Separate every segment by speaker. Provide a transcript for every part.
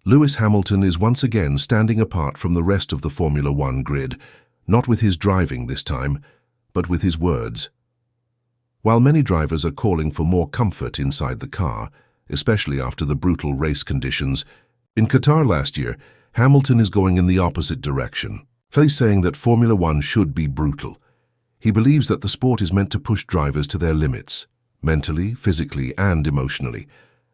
Speaker 1: Lewis Hamilton is once again standing apart from the rest of the Formula One grid, not with his driving this time, but with his words. While many drivers are calling for more comfort inside the car, especially after the brutal race conditions, in Qatar last year, Hamilton is going in the opposite direction. He's saying that Formula One should be brutal. He believes that the sport is meant to push drivers to their limits, mentally, physically, and emotionally.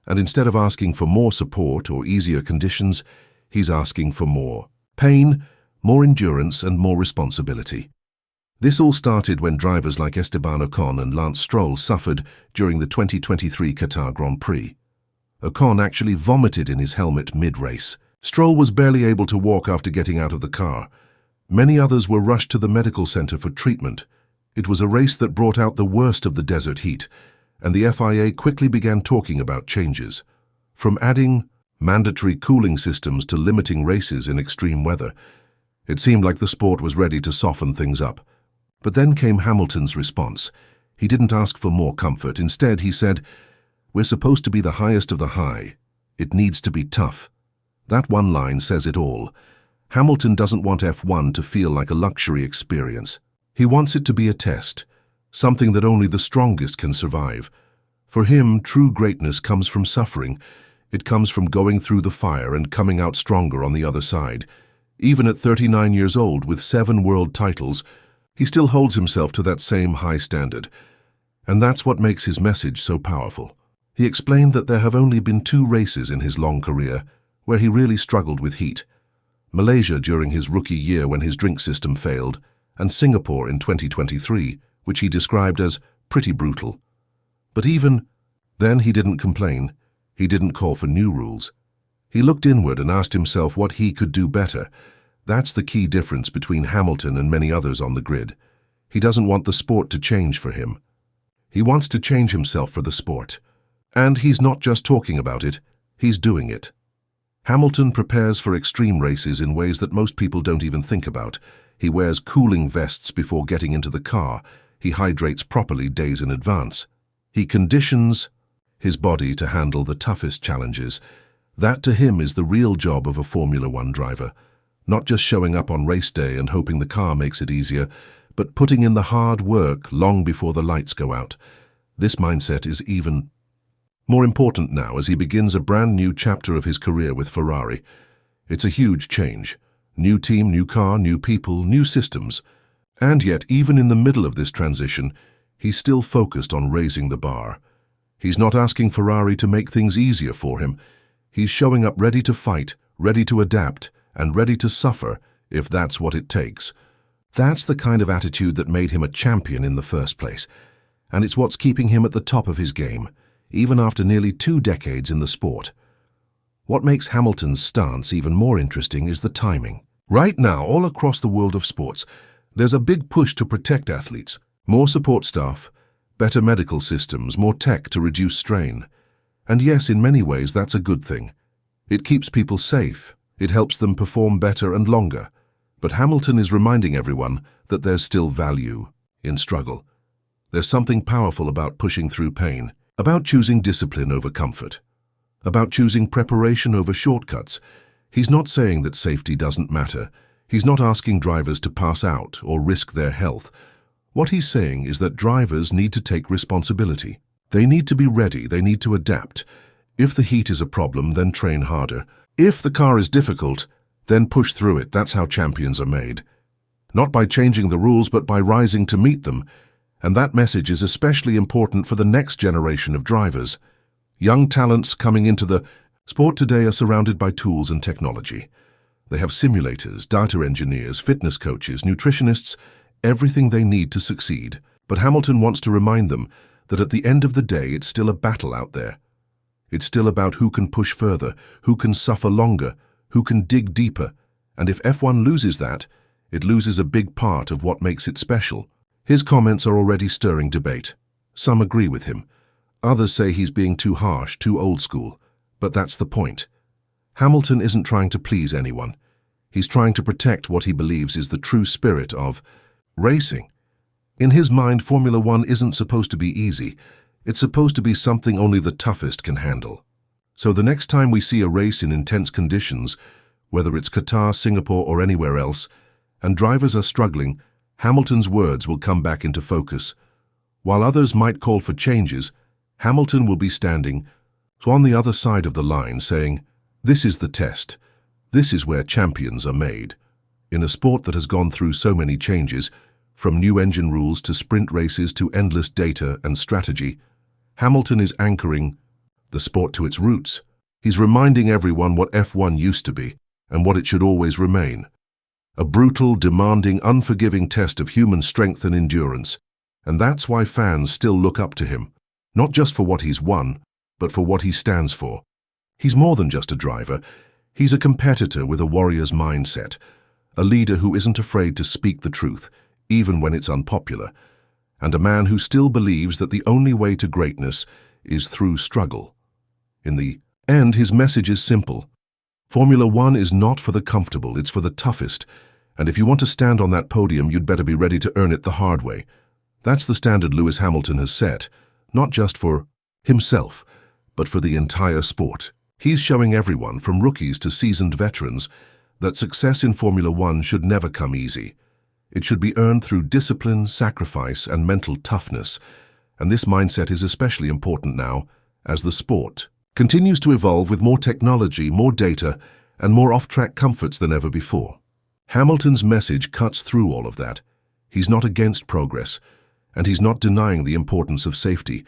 Speaker 1: And instead of asking for more support or easier conditions, he's asking for more pain, more endurance, and more responsibility. This all started when drivers like Esteban Ocon and Lance Stroll suffered during the 2023 Qatar Grand Prix. Ocon actually vomited in his helmet mid-race. Stroll was barely able to walk after getting out of the car. Many others were rushed to the medical center for treatment. It was a race that brought out the worst of the desert heat, and the FIA quickly began talking about changes. From adding mandatory cooling systems to limiting races in extreme weather, it seemed like the sport was ready to soften things up. But then came Hamilton's response. He didn't ask for more comfort. Instead, he said, "We're supposed to be the highest of the high. It needs to be tough." That one line says it all. Hamilton doesn't want F1 to feel like a luxury experience. He wants it to be a test, something that only the strongest can survive. For him, true greatness comes from suffering. It comes from going through the fire and coming out stronger on the other side. Even at 39 years old, with 7 world titles, he still holds himself to that same high standard. And that's what makes his message so powerful. He explained that there have only been 2 races in his long career where he really struggled with heat. Malaysia during his rookie year when his drink system failed, and Singapore in 2023, which he described as pretty brutal. But even then he didn't complain. He didn't call for new rules. He looked inward and asked himself what he could do better. That's the key difference between Hamilton and many others on the grid. He doesn't want the sport to change for him. He wants to change himself for the sport. And he's not just talking about it, he's doing it. Hamilton prepares for extreme races in ways that most people don't even think about. He wears cooling vests before getting into the car. He hydrates properly days in advance. He conditions his body to handle the toughest challenges. That to him is the real job of a Formula One driver. Not just showing up on race day and hoping the car makes it easier, but putting in the hard work long before the lights go out. This mindset is even more important now as he begins a brand new chapter of his career with Ferrari. It's a huge change. New team, new car, new people, new systems. And yet, even in the middle of this transition, he's still focused on raising the bar. He's not asking Ferrari to make things easier for him. He's showing up ready to fight, ready to adapt, and ready to suffer if that's what it takes. That's the kind of attitude that made him a champion in the first place. And it's what's keeping him at the top of his game, even after nearly 2 decades in the sport. What makes Hamilton's stance even more interesting is the timing. Right now, all across the world of sports, there's a big push to protect athletes. More support staff, better medical systems, more tech to reduce strain. And yes, in many ways, that's a good thing. It keeps people safe. It helps them perform better and longer. But Hamilton is reminding everyone that there's still value in struggle. There's something powerful about pushing through pain, about choosing discipline over comfort, about choosing preparation over shortcuts. He's not saying that safety doesn't matter. He's not asking drivers to pass out or risk their health. What he's saying is that drivers need to take responsibility. They need to be ready. They need to adapt. If the heat is a problem, then train harder. If the car is difficult, then push through it. That's how champions are made. Not by changing the rules, but by rising to meet them. And that message is especially important for the next generation of drivers. Young talents coming into the sport today are surrounded by tools and technology. They have simulators, data engineers, fitness coaches, nutritionists, everything they need to succeed. But Hamilton wants to remind them that at the end of the day, it's still a battle out there. It's still about who can push further, who can suffer longer, who can dig deeper. And if F1 loses that, it loses a big part of what makes it special. His comments are already stirring debate. Some agree with him. Others say he's being too harsh, too old school. But that's the point. Hamilton isn't trying to please anyone. He's trying to protect what he believes is the true spirit of racing. In his mind, Formula One isn't supposed to be easy. It's supposed to be something only the toughest can handle. So the next time we see a race in intense conditions, whether it's Qatar, Singapore, or anywhere else, and drivers are struggling, Hamilton's words will come back into focus. While others might call for changes, Hamilton will be standing on the other side of the line saying, "This is the test. This is where champions are made." In a sport that has gone through so many changes, from new engine rules to sprint races to endless data and strategy, Hamilton is anchoring the sport to its roots. He's reminding everyone what F1 used to be and what it should always remain. A brutal, demanding, unforgiving test of human strength and endurance. And that's why fans still look up to him, not just for what he's won, but for what he stands for. He's more than just a driver. He's a competitor with a warrior's mindset, a leader who isn't afraid to speak the truth, even when it's unpopular, and a man who still believes that the only way to greatness is through struggle. In the end, his message is simple. Formula One is not for the comfortable, it's for the toughest, and if you want to stand on that podium, you'd better be ready to earn it the hard way. That's the standard Lewis Hamilton has set, not just for himself, but for the entire sport. He's showing everyone, from rookies to seasoned veterans, that success in Formula One should never come easy. It should be earned through discipline, sacrifice, and mental toughness, and this mindset is especially important now as the sport continues to evolve with more technology, more data, and more off-track comforts than ever before. Hamilton's message cuts through all of that. He's not against progress, and he's not denying the importance of safety,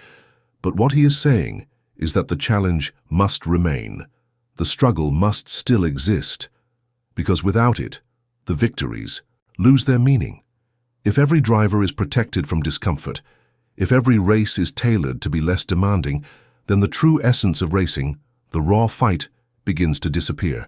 Speaker 1: but what he is saying is that the challenge must remain. The struggle must still exist, because without it, the victories lose their meaning. If every driver is protected from discomfort, if every race is tailored to be less demanding, then the true essence of racing, the raw fight, begins to disappear.